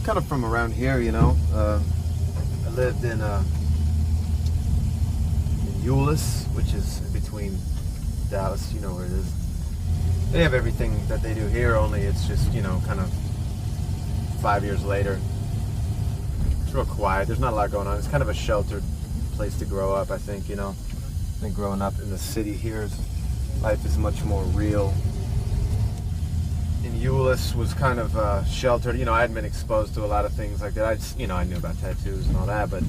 kind of from around here, you know. I lived in Euless, which is in between Dallas, you know where it is. They have everything that they do here, only it's just, you know, kind of 5 years later. It's real quiet. There's not a lot going on. It's kind of a sheltered place to grow up, I think, you know. I think growing up in the city here, life is much more real. In Euless was kind of sheltered. You know, I hadn't been exposed to a lot of things like that. I knew about tattoos and all that, but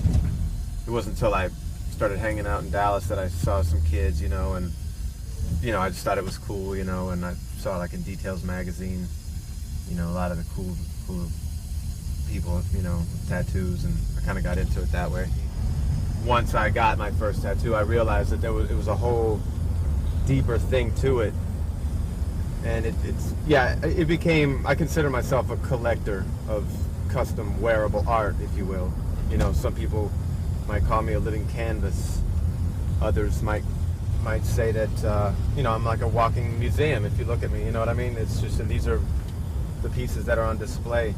it wasn't until I started hanging out in Dallas that I saw some kids, you know, and, you know, I just thought it was cool, you know, and I saw, like, in Details magazine, you know, a lot of the cool people, you know, with tattoos, and I kind of got into it that way. Once I got my first tattoo, I realized that it was a whole deeper thing to it. And it became, I consider myself a collector of custom wearable art, if you will. You know, some people might call me a living canvas. Others might say that, you know, I'm like a walking museum if you look at me, you know what I mean? It's just, and these are the pieces that are on display.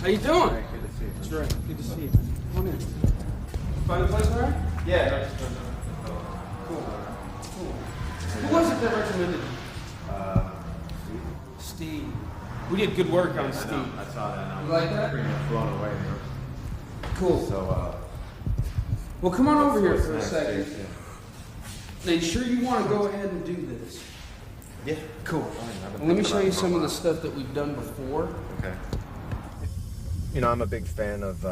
How you doing? Right, good to see you. That's right. Good to see you. Come on in. Find the place all right? Yeah. Cool. Who was it that recommended you? Steve. We did good work on Steve. I saw that. And You like that? pretty much blown away. You know? Cool. So, Well, come on over here for a next? second. Make sure you want to go ahead and do this. Yeah. Cool. Well, let me show you some of the stuff that we've done before. Okay. You know, I'm a big fan of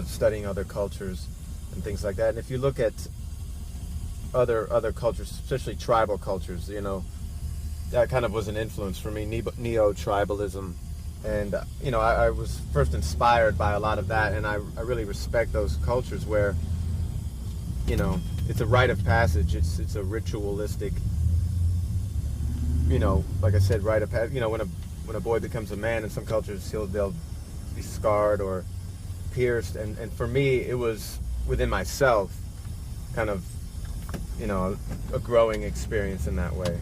studying other cultures and things like that. And if you look at other cultures, especially tribal cultures, you know, that kind of was an influence for me, neo-tribalism. And, you know, I was first inspired by a lot of that, and I really respect those cultures where, you know, it's a rite of passage. It's a ritualistic, you know, like I said, rite of passage. You know, when a boy becomes a man in some cultures, they'll be scarred or pierced, and for me it was within myself kind of, you know, a growing experience in that way.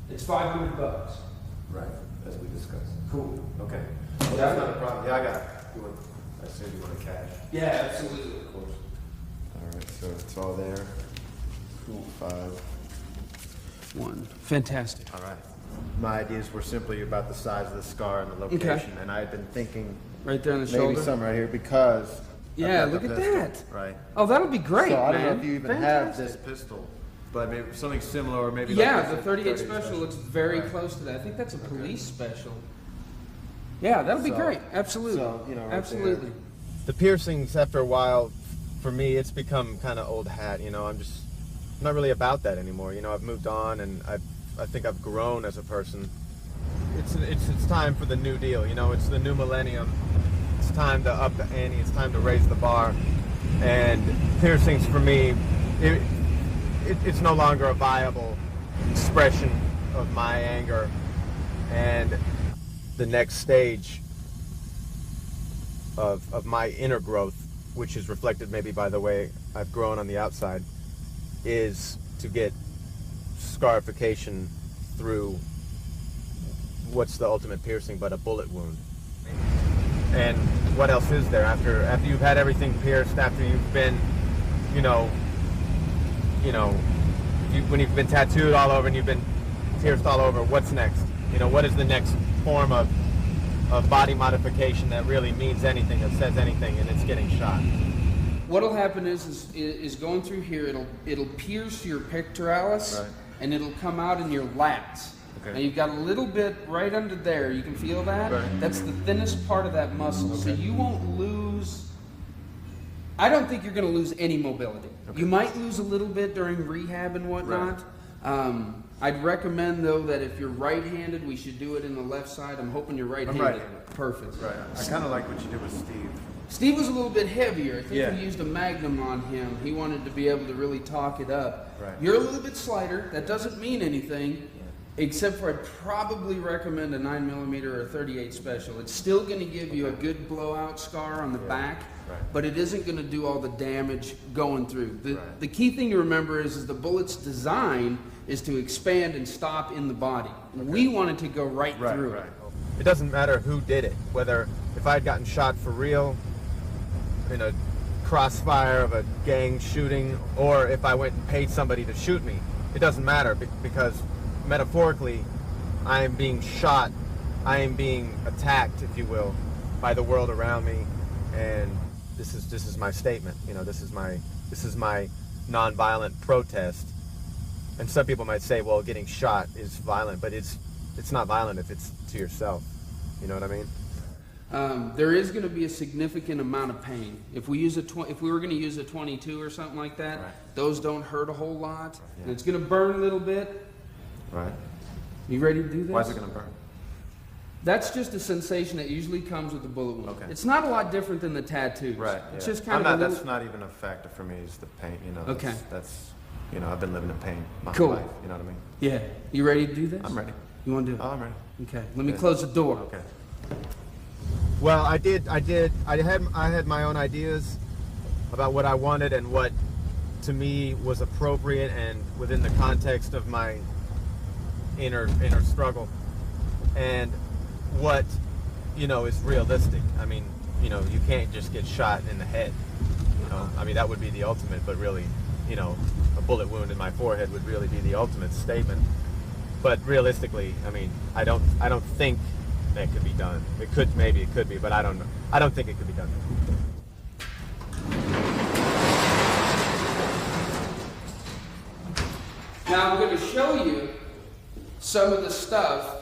It's $500. Right, as we discussed. Cool. Okay. Well, that's not a problem. Yeah, I got it. I assume you want to cash. Yeah, absolutely. Of course. All right, so it's all there. Cool. 1. Fantastic. All right. My ideas were simply about the size of the scar and the location, and I had been thinking Right there on the maybe shoulder. some right here because Yeah, I've got look the at pistol, that. Right. Oh, that'll be great, So I don't man. know if you even have this pistol, but maybe something similar, or maybe Yeah, like the this 38 special looks very Right. close to that. I think that's a police special. Yeah, that'll be So- great. Absolutely. so, you know, right Absolutely. there. The piercings, after a while, for me, it's become kind of old hat. You know, I'm not really about that anymore. You know, I've moved on, and I think I've grown as a person. It's time for the new deal. You know, it's the new millennium. It's time to up the ante. It's time to raise the bar. And piercings, for me, it's no longer a viable expression of my anger. And the next stage of my inner growth, which is reflected maybe by the way I've grown on the outside, is to get scarification through what's the ultimate piercing but a bullet wound. And what else is there after you've had everything pierced, after you've been, when you've been tattooed all over and you've been pierced all over, what's next? You know, what is the next form of body modification that really means anything, that says anything, and it's getting shot? What'll happen is going through here, it'll pierce your pectoralis, Right. and it'll come out in your lats. Okay. Now you've got a little bit right under there. You can feel that? Right. That's the thinnest part of that muscle. So Okay. you won't lose. I don't think you're going to lose any mobility. Okay. You might lose a little bit during rehab and whatnot. I'd recommend though that if you're right-handed, we should do it in the left side. I'm hoping you're right-handed. right-handed. Perfect. Right. I kind of like what you did with Steve. Steve was a little bit heavier. I think Yeah. we used a Magnum on him. He wanted to be able to really talk it up. Right. You're a little bit slighter. That doesn't mean anything. Except for I'd probably recommend a 9mm or a 38 special. It's still going to give you a good blowout scar on the back, but it isn't going to do all the damage going through. The key thing to remember is the bullet's design is to expand and stop in the body. We want it to go right through it. It doesn't matter who did it, whether if I'd gotten shot for real in a crossfire of a gang shooting, or if I went and paid somebody to shoot me. It doesn't matter because metaphorically, I am being shot, I am being attacked, if you will, by the world around me, and this is my statement. You know, this is my nonviolent protest. And some people might say, well, getting shot is violent, but it's not violent if it's to yourself. You know what I mean? There is going to be a significant amount of pain. If we were going to use a 22 or something like that, those don't hurt a whole lot. And it's going to burn a little bit. Right. You ready to do this? Why is it going to burn? That's just a sensation that usually comes with the bullet wound. Okay. It's not a lot different than the tattoos. Right. It's just kind of that's not even a factor for me. Is the pain. You know. Okay. That's you know, I've been living in pain my whole life. You know what I mean? Yeah. You ready to do this? I'm ready. You want to do it? Oh, I'm ready. Okay. Let me close the door. Okay. Well, I had my own ideas about what I wanted and what to me was appropriate and within the context of my inner struggle, and what, you know, is realistic. I mean, you know, you can't just get shot in the head. You know, I mean, that would be the ultimate, but really, you know, a bullet wound in my forehead would really be the ultimate statement. But realistically, I mean, I don't think that could be done. Maybe it could be, but I don't know. I don't think it could be done. Now I'm going to show you some of the stuff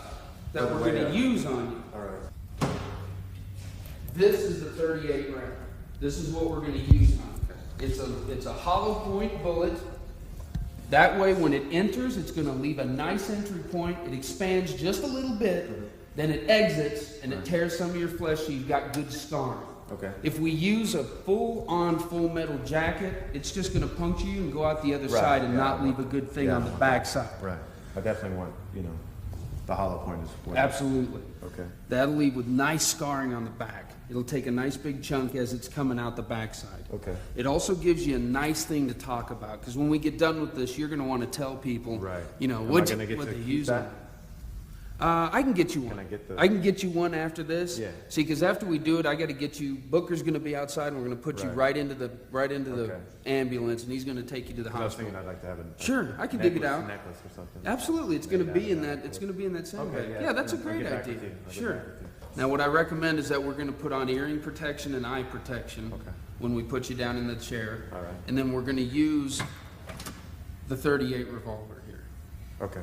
that we're going to use on you. All right. This is the 38 round. This is what we're going to use on you. It's a hollow point bullet. That way, when it enters, it's going to leave a nice entry point. It expands just a little bit, then it exits, and it tears some of your flesh so you've got good scarring. Okay. If we use a full-on full metal jacket, it's just going to puncture you and go out the other side and not leave a good thing on the back side. Right. I definitely want, you know, the hollow point is what. Absolutely. Okay. That'll leave with nice scarring on the back. It'll take a nice big chunk as it's coming out the backside. Okay. It also gives you a nice thing to talk about, because when we get done with this, you're going to want to tell people, you know, what they use on. I can get you one. I can get you one after this. Yeah. See, because after we do it, I got to get you. Booker's going to be outside, and we're going to put you right into the ambulance, and he's going to take you to the hospital. I was thinking I'd like to have a I can dig it out. Necklace or something. Absolutely, it's going to be in that. It's going to be in that sandbag. Yeah, that's a great idea. Sure. Now, what I recommend is that we're going to put on earring protection and eye protection when we put you down in the chair. All right. And then we're going to use the 38 revolver here. Okay.